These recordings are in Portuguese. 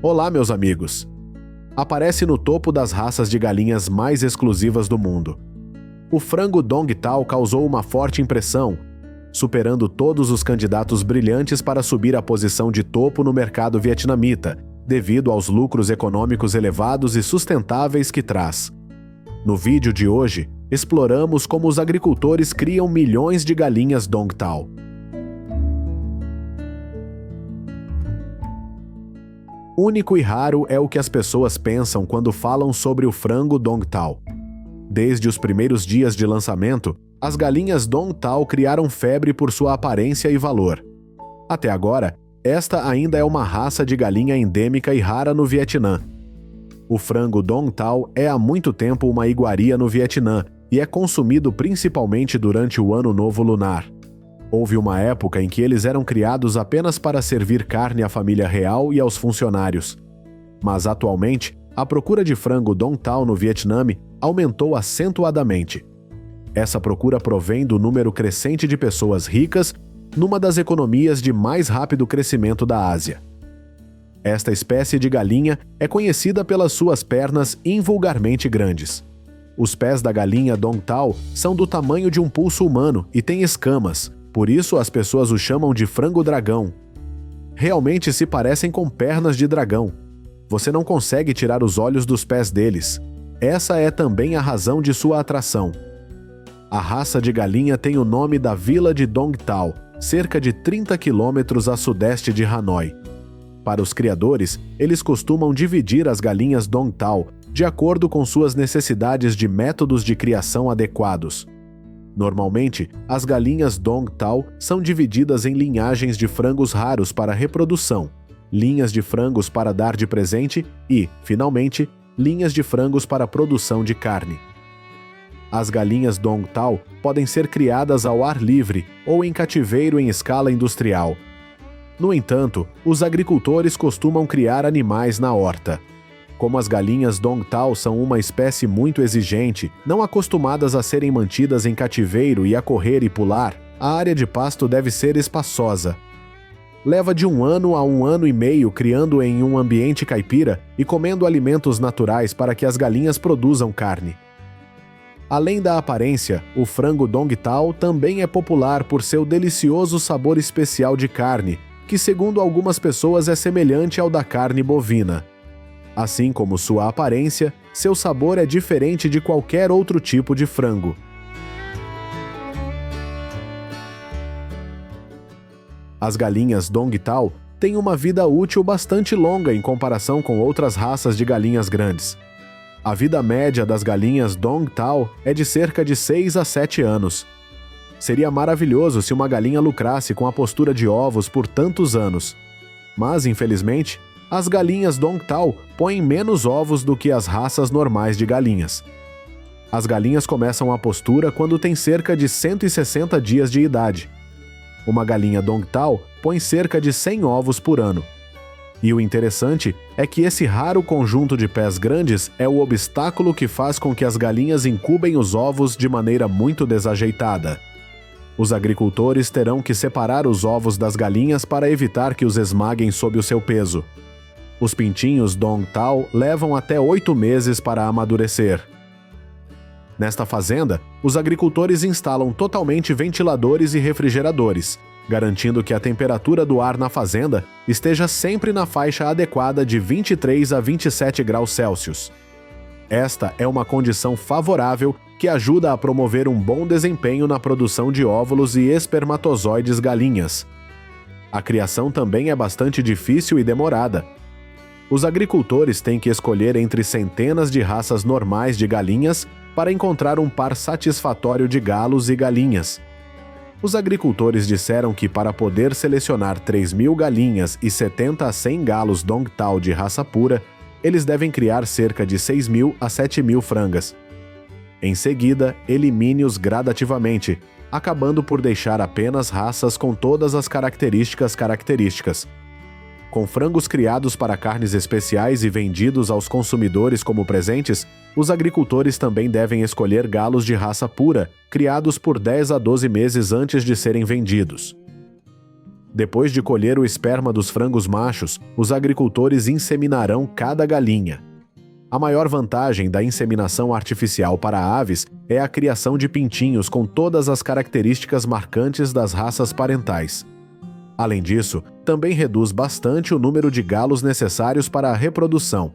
Olá, meus amigos! Aparece no topo das raças de galinhas mais exclusivas do mundo. O frango Dongtao causou uma forte impressão, superando todos os candidatos brilhantes para subir à posição de topo no mercado vietnamita, devido aos lucros econômicos elevados e sustentáveis que traz. No vídeo de hoje, exploramos como os agricultores criam milhões de galinhas Dongtao. Único e raro é o que as pessoas pensam quando falam sobre o frango Dongtao. Desde os primeiros dias de lançamento, as galinhas Dongtao criaram febre por sua aparência e valor. Até agora, esta ainda é uma raça de galinha endêmica e rara no Vietnã. O frango Dongtao é há muito tempo uma iguaria no Vietnã e é consumido principalmente durante o Ano Novo Lunar. Houve uma época em que eles eram criados apenas para servir carne à família real e aos funcionários. Mas atualmente, a procura de frango Dongtao no Vietnã aumentou acentuadamente. Essa procura provém do número crescente de pessoas ricas numa das economias de mais rápido crescimento da Ásia. Esta espécie de galinha é conhecida pelas suas pernas invulgarmente grandes. Os pés da galinha Dongtao são do tamanho de um pulso humano e têm escamas, por isso as pessoas o chamam de frango-dragão. Realmente se parecem com pernas de dragão. Você não consegue tirar os olhos dos pés deles. Essa é também a razão de sua atração. A raça de galinha tem o nome da vila de Dongtao, cerca de 30 quilômetros a sudeste de Hanoi. Para os criadores, eles costumam dividir as galinhas Dongtao de acordo com suas necessidades de métodos de criação adequados. Normalmente, as galinhas Dongtao são divididas em linhagens de frangos raros para reprodução, linhas de frangos para dar de presente e, finalmente, linhas de frangos para produção de carne. As galinhas Dongtao podem ser criadas ao ar livre ou em cativeiro em escala industrial. No entanto, os agricultores costumam criar animais na horta. Como as galinhas Dongtao são uma espécie muito exigente, não acostumadas a serem mantidas em cativeiro e a correr e pular, a área de pasto deve ser espaçosa. Leva de 1 ano a 1 ano e meio criando em um ambiente caipira e comendo alimentos naturais para que as galinhas produzam carne. Além da aparência, o frango Dongtao também é popular por seu delicioso sabor especial de carne, que segundo algumas pessoas é semelhante ao da carne bovina. Assim como sua aparência, seu sabor é diferente de qualquer outro tipo de frango. As galinhas Dongtao têm uma vida útil bastante longa em comparação com outras raças de galinhas grandes. A vida média das galinhas Dongtao é de cerca de 6 a 7 anos. Seria maravilhoso se uma galinha lucrasse com a postura de ovos por tantos anos. Mas, infelizmente, as galinhas Dongtao põem menos ovos do que as raças normais de galinhas. As galinhas começam a postura quando têm cerca de 160 dias de idade. Uma galinha Dongtao põe cerca de 100 ovos por ano. E o interessante é que esse raro conjunto de pés grandes é o obstáculo que faz com que as galinhas incubem os ovos de maneira muito desajeitada. Os agricultores terão que separar os ovos das galinhas para evitar que os esmaguem sob o seu peso. Os pintinhos Dongtao levam até 8 meses para amadurecer. Nesta fazenda, os agricultores instalam totalmente ventiladores e refrigeradores, garantindo que a temperatura do ar na fazenda esteja sempre na faixa adequada de 23 a 27 graus Celsius. Esta é uma condição favorável que ajuda a promover um bom desempenho na produção de óvulos e espermatozoides galinhas. A criação também é bastante difícil e demorada. Os agricultores têm que escolher entre centenas de raças normais de galinhas para encontrar um par satisfatório de galos e galinhas. Os agricultores disseram que para poder selecionar 3.000 galinhas e 70 a 100 galos Dongtao de raça pura, eles devem criar cerca de 6.000 a 7.000 frangas. Em seguida, elimine-os gradativamente, acabando por deixar apenas raças com todas as características. Com frangos criados para carnes especiais e vendidos aos consumidores como presentes, os agricultores também devem escolher galos de raça pura, criados por 10 a 12 meses antes de serem vendidos. Depois de colher o esperma dos frangos machos, os agricultores inseminarão cada galinha. A maior vantagem da inseminação artificial para aves é a criação de pintinhos com todas as características marcantes das raças parentais. Além disso, também reduz bastante o número de galos necessários para a reprodução.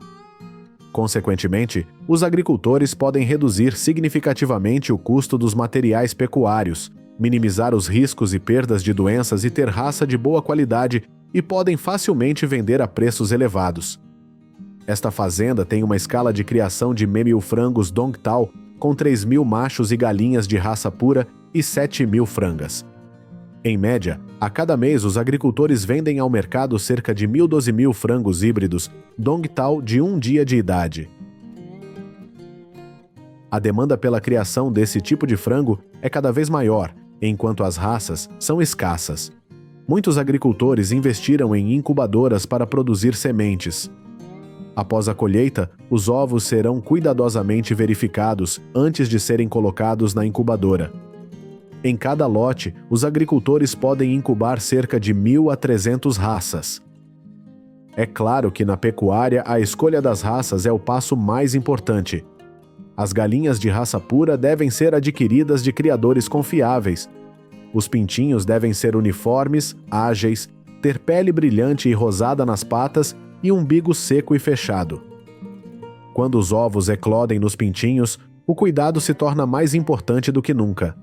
Consequentemente, os agricultores podem reduzir significativamente o custo dos materiais pecuários, minimizar os riscos e perdas de doenças e ter raça de boa qualidade, e podem facilmente vender a preços elevados. Esta fazenda tem uma escala de criação de 1.000 frangos Dongtao, com 3.000 machos e galinhas de raça pura e 7.000 frangas. Em média, a cada mês os agricultores vendem ao mercado cerca de 12.000 frangos híbridos Dongtao de 1 dia de idade. A demanda pela criação desse tipo de frango é cada vez maior, enquanto as raças são escassas. Muitos agricultores investiram em incubadoras para produzir sementes. Após a colheita, os ovos serão cuidadosamente verificados antes de serem colocados na incubadora. Em cada lote, os agricultores podem incubar cerca de 1.000 a 300 raças. É claro que na pecuária a escolha das raças é o passo mais importante. As galinhas de raça pura devem ser adquiridas de criadores confiáveis. Os pintinhos devem ser uniformes, ágeis, ter pele brilhante e rosada nas patas e umbigo seco e fechado. Quando os ovos eclodem nos pintinhos, o cuidado se torna mais importante do que nunca.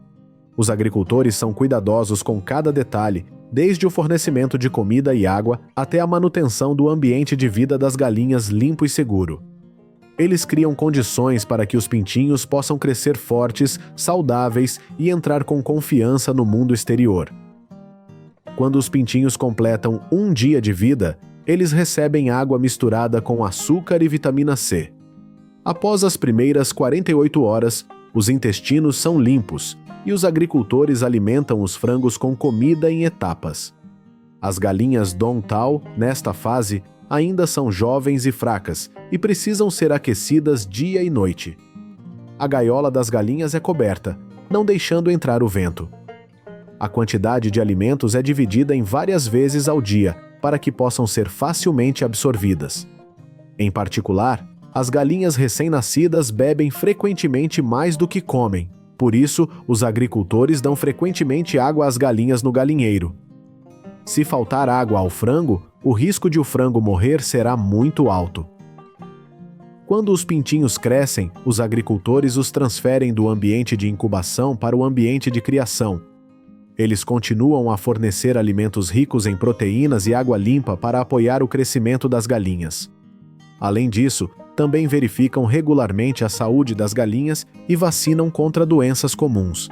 Os agricultores são cuidadosos com cada detalhe, desde o fornecimento de comida e água até a manutenção do ambiente de vida das galinhas limpo e seguro. Eles criam condições para que os pintinhos possam crescer fortes, saudáveis e entrar com confiança no mundo exterior. Quando os pintinhos completam 1 dia de vida, eles recebem água misturada com açúcar e vitamina C. Após as primeiras 48 horas, os intestinos são limpos e os agricultores alimentam os frangos com comida em etapas. As galinhas Dongtao, nesta fase, ainda são jovens e fracas e precisam ser aquecidas dia e noite. A gaiola das galinhas é coberta, não deixando entrar o vento. A quantidade de alimentos é dividida em várias vezes ao dia para que possam ser facilmente absorvidas. Em particular, as galinhas recém-nascidas bebem frequentemente mais do que comem. Por isso, os agricultores dão frequentemente água às galinhas no galinheiro. Se faltar água ao frango, o risco de o frango morrer será muito alto. Quando os pintinhos crescem, os agricultores os transferem do ambiente de incubação para o ambiente de criação. Eles continuam a fornecer alimentos ricos em proteínas e água limpa para apoiar o crescimento das galinhas. Além disso, também verificam regularmente a saúde das galinhas e vacinam contra doenças comuns.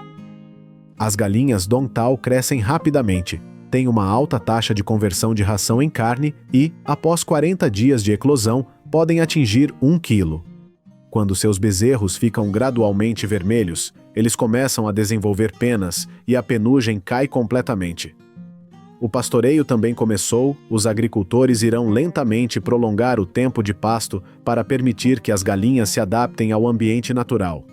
As galinhas Dongtao crescem rapidamente, têm uma alta taxa de conversão de ração em carne e, após 40 dias de eclosão, podem atingir 1 quilo. Quando seus bezerros ficam gradualmente vermelhos, eles começam a desenvolver penas e a penugem cai completamente. O pastoreio também começou, os agricultores irão lentamente prolongar o tempo de pasto para permitir que as galinhas se adaptem ao ambiente natural.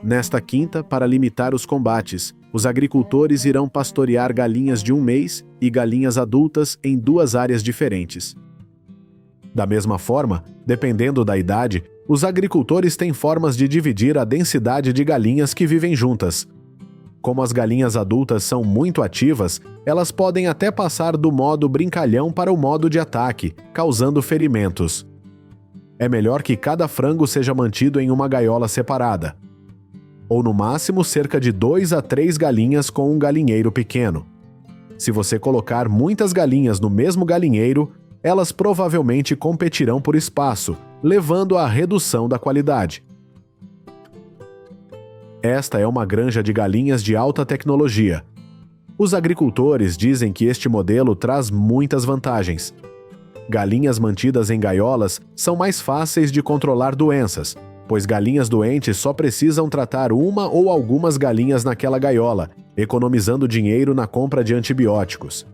Nesta quinta, para limitar os combates, os agricultores irão pastorear galinhas de 1 mês e galinhas adultas em 2 áreas diferentes. Da mesma forma, dependendo da idade, os agricultores têm formas de dividir a densidade de galinhas que vivem juntas. Como as galinhas adultas são muito ativas, elas podem até passar do modo brincalhão para o modo de ataque, causando ferimentos. É melhor que cada frango seja mantido em uma gaiola separada, ou no máximo cerca de 2 a 3 galinhas com um galinheiro pequeno. Se você colocar muitas galinhas no mesmo galinheiro, elas provavelmente competirão por espaço, levando à redução da qualidade. Esta é uma granja de galinhas de alta tecnologia. Os agricultores dizem que este modelo traz muitas vantagens. Galinhas mantidas em gaiolas são mais fáceis de controlar doenças, pois galinhas doentes só precisam tratar uma ou algumas galinhas naquela gaiola, economizando dinheiro na compra de antibióticos.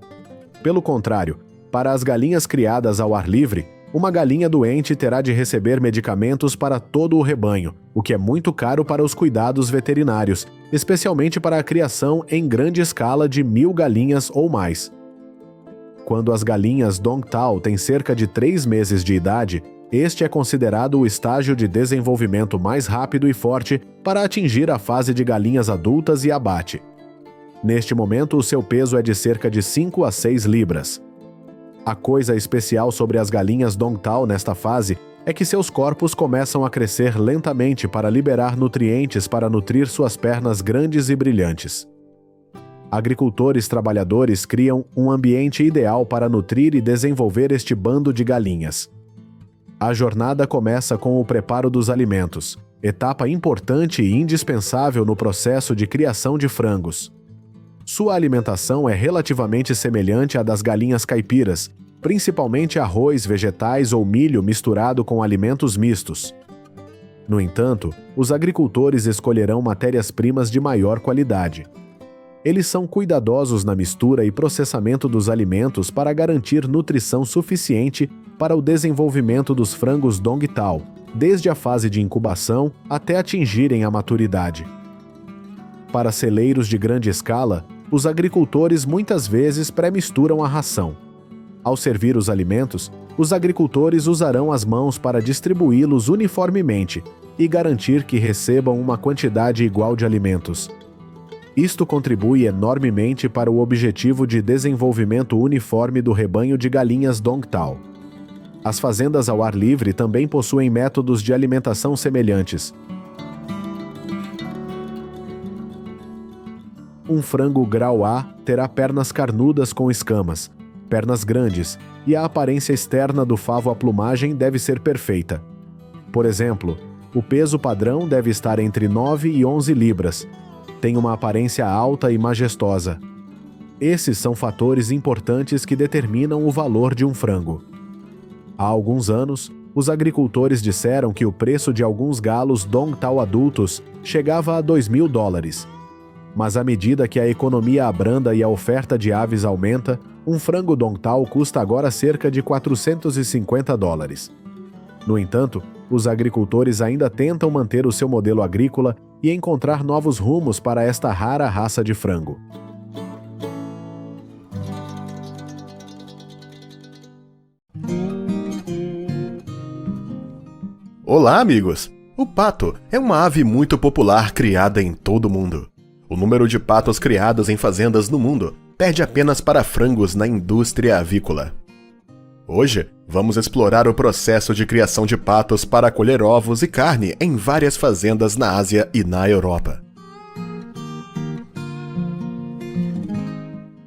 Pelo contrário, para as galinhas criadas ao ar livre, uma galinha doente terá de receber medicamentos para todo o rebanho, o que é muito caro para os cuidados veterinários, especialmente para a criação em grande escala de 1.000 galinhas ou mais. Quando as galinhas Dongtao têm cerca de 3 meses de idade, este é considerado o estágio de desenvolvimento mais rápido e forte para atingir a fase de galinhas adultas e abate. Neste momento, o seu peso é de cerca de 5 a 6 libras. A coisa especial sobre as galinhas Dongtao nesta fase é que seus corpos começam a crescer lentamente para liberar nutrientes para nutrir suas pernas grandes e brilhantes. Agricultores trabalhadores criam um ambiente ideal para nutrir e desenvolver este bando de galinhas. A jornada começa com o preparo dos alimentos, etapa importante e indispensável no processo de criação de frangos. Sua alimentação é relativamente semelhante à das galinhas caipiras, principalmente arroz, vegetais ou milho misturado com alimentos mistos. No entanto, os agricultores escolherão matérias-primas de maior qualidade. Eles são cuidadosos na mistura e processamento dos alimentos para garantir nutrição suficiente para o desenvolvimento dos frangos Dongtao, desde a fase de incubação até atingirem a maturidade. Para celeiros de grande escala, os agricultores muitas vezes pré-misturam a ração. Ao servir os alimentos, os agricultores usarão as mãos para distribuí-los uniformemente e garantir que recebam uma quantidade igual de alimentos. Isto contribui enormemente para o objetivo de desenvolvimento uniforme do rebanho de galinhas Dongtao. As fazendas ao ar livre também possuem métodos de alimentação semelhantes. Um frango grau A terá pernas carnudas com escamas, pernas grandes, e a aparência externa do favo à plumagem deve ser perfeita. Por exemplo, o peso padrão deve estar entre 9 e 11 libras. Tem uma aparência alta e majestosa. Esses são fatores importantes que determinam o valor de um frango. Há alguns anos, os agricultores disseram que o preço de alguns galos Dongtao adultos chegava a $2.000. Mas à medida que a economia abranda e a oferta de aves aumenta, um frango Dongtao custa agora cerca de $450. No entanto, os agricultores ainda tentam manter o seu modelo agrícola e encontrar novos rumos para esta rara raça de frango. Olá, amigos! O pato é uma ave muito popular criada em todo o mundo. O número de patos criados em fazendas no mundo perde apenas para frangos na indústria avícola. Hoje, vamos explorar o processo de criação de patos para colher ovos e carne em várias fazendas na Ásia e na Europa.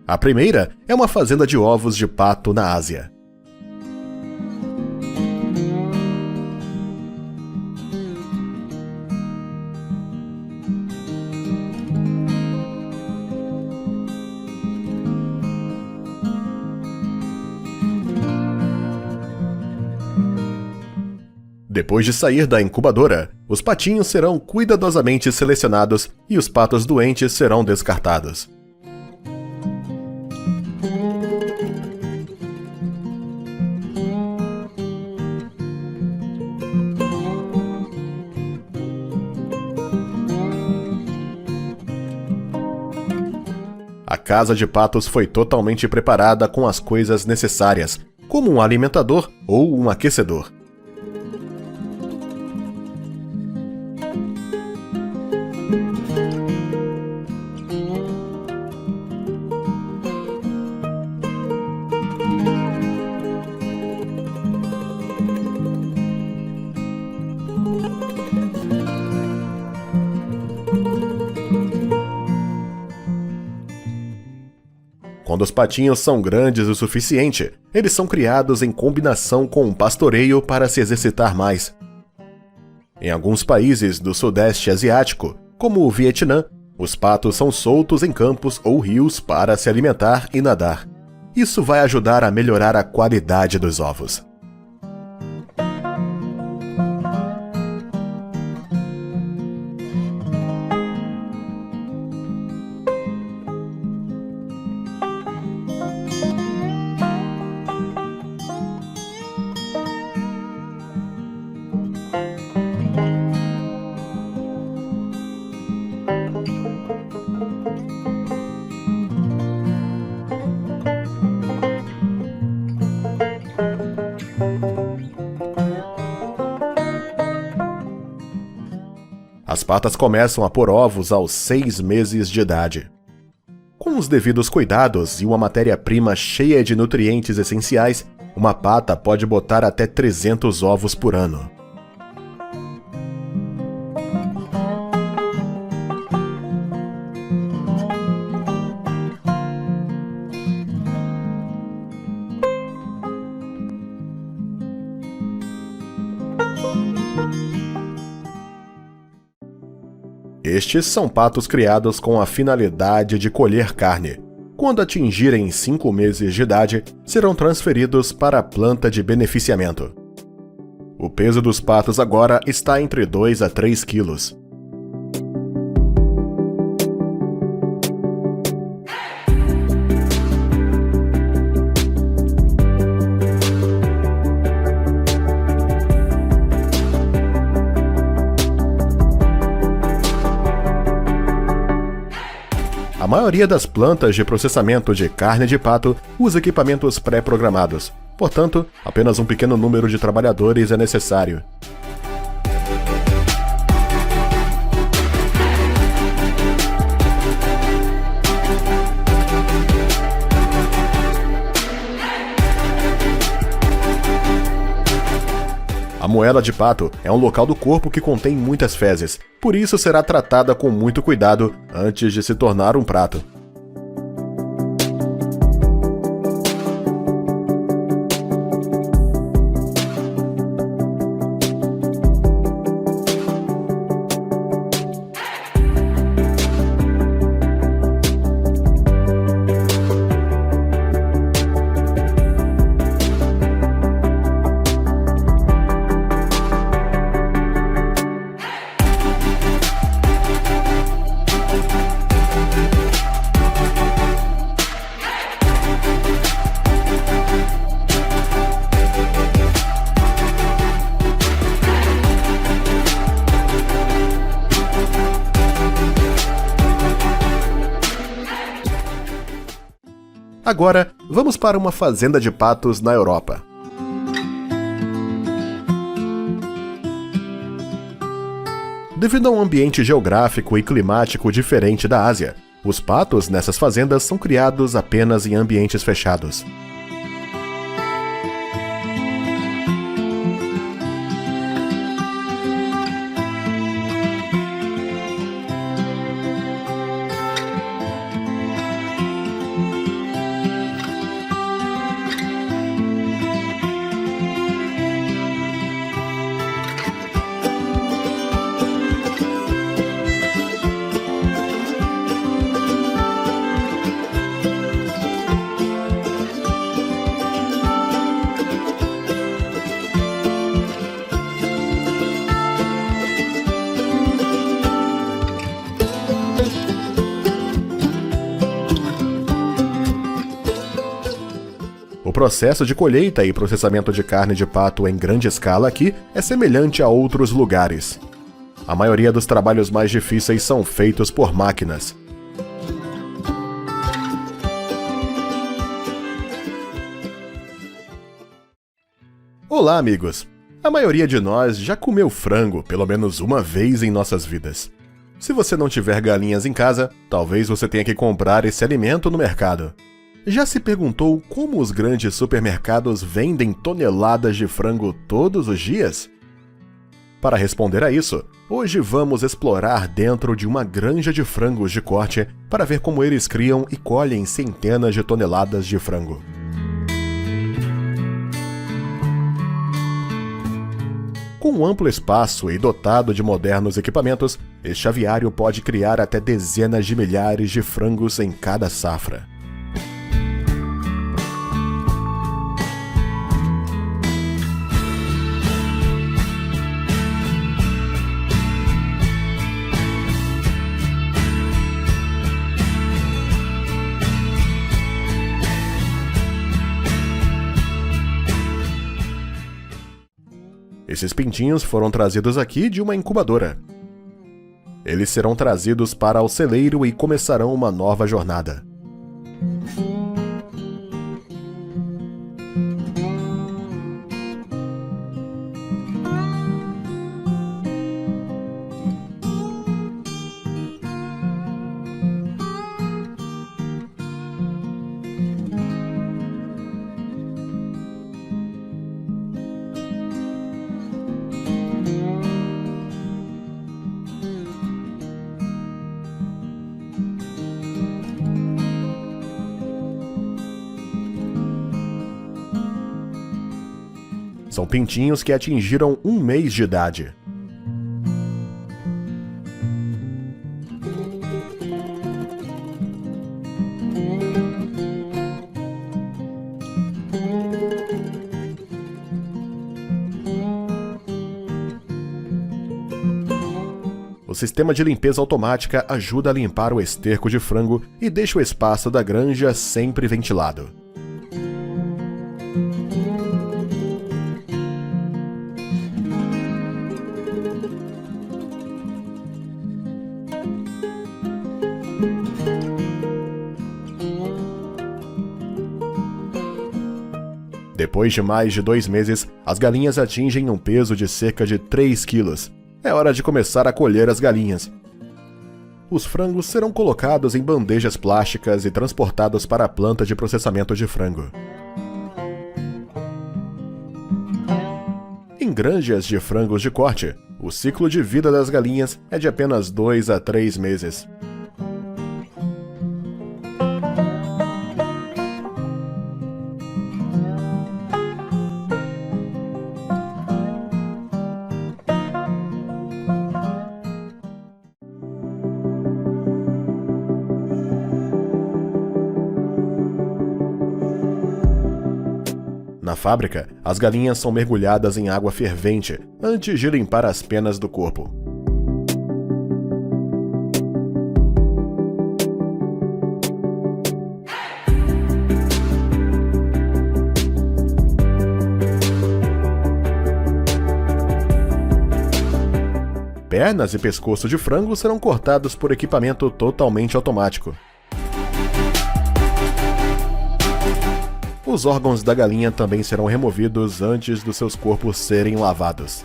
A primeira é uma fazenda de ovos de pato na Ásia. Depois de sair da incubadora, os patinhos serão cuidadosamente selecionados e os patos doentes serão descartados. A casa de patos foi totalmente preparada com as coisas necessárias, como um alimentador ou um aquecedor. Quando os patinhos são grandes o suficiente, eles são criados em combinação com um pastoreio para se exercitar mais. Em alguns países do Sudeste Asiático, como o Vietnã, os patos são soltos em campos ou rios para se alimentar e nadar. Isso vai ajudar a melhorar a qualidade dos ovos. As patas começam a pôr ovos aos 6 meses de idade. Com os devidos cuidados e uma matéria-prima cheia de nutrientes essenciais, uma pata pode botar até 300 ovos por ano. Estes são patos criados com a finalidade de colher carne. Quando atingirem 5 meses de idade, serão transferidos para a planta de beneficiamento. O peso dos patos agora está entre 2 a 3 quilos. A maioria das plantas de processamento de carne de pato usa equipamentos pré-programados, portanto, apenas um pequeno número de trabalhadores é necessário. A moela de pato é um local do corpo que contém muitas fezes, por isso será tratada com muito cuidado antes de se tornar um prato. Agora, vamos para uma fazenda de patos na Europa. Devido a um ambiente geográfico e climático diferente da Ásia, os patos nessas fazendas são criados apenas em ambientes fechados. O processo de colheita e processamento de carne de pato em grande escala aqui é semelhante a outros lugares. A maioria dos trabalhos mais difíceis são feitos por máquinas. Olá, amigos! A maioria de nós já comeu frango pelo menos uma vez em nossas vidas. Se você não tiver galinhas em casa, talvez você tenha que comprar esse alimento no mercado. Já se perguntou como os grandes supermercados vendem toneladas de frango todos os dias? Para responder a isso, hoje vamos explorar dentro de uma granja de frangos de corte para ver como eles criam e colhem centenas de toneladas de frango. Com um amplo espaço e dotado de modernos equipamentos, este aviário pode criar até dezenas de milhares de frangos em cada safra. Esses pintinhos foram trazidos aqui de uma incubadora. Eles serão trazidos para o celeiro e começarão uma nova jornada. São pintinhos que atingiram 1 mês de idade. O sistema de limpeza automática ajuda a limpar o esterco de frango e deixa o espaço da granja sempre ventilado. Depois de mais de 2 meses, as galinhas atingem um peso de cerca de 3 quilos. É hora de começar a colher as galinhas. Os frangos serão colocados em bandejas plásticas e transportados para a planta de processamento de frango. Em granjas de frangos de corte, o ciclo de vida das galinhas é de apenas 2 a 3 meses. Na fábrica, as galinhas são mergulhadas em água fervente antes de limpar as penas do corpo. Pernas e pescoço de frango serão cortados por equipamento totalmente automático. Os órgãos da galinha também serão removidos antes dos seus corpos serem lavados.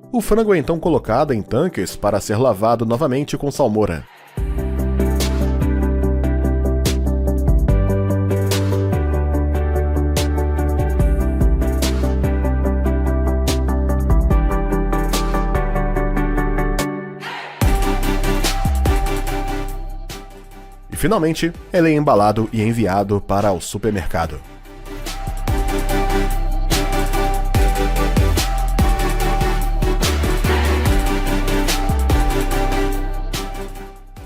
O frango é então colocado em tanques para ser lavado novamente com salmoura. E finalmente, ele é embalado e enviado para o supermercado.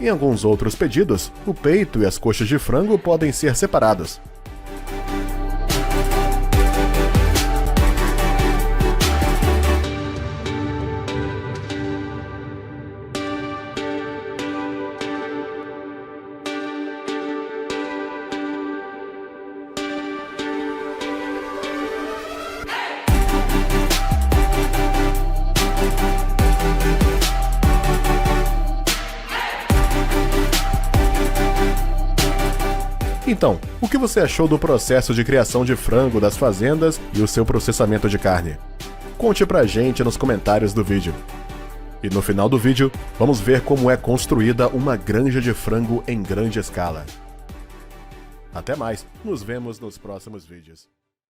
Em alguns outros pedidos, o peito e as coxas de frango podem ser separados. Então, o que você achou do processo de criação de frango das fazendas e o seu processamento de carne? Conte pra gente nos comentários do vídeo. E no final do vídeo, vamos ver como é construída uma granja de frango em grande escala. Até mais, nos vemos nos próximos vídeos.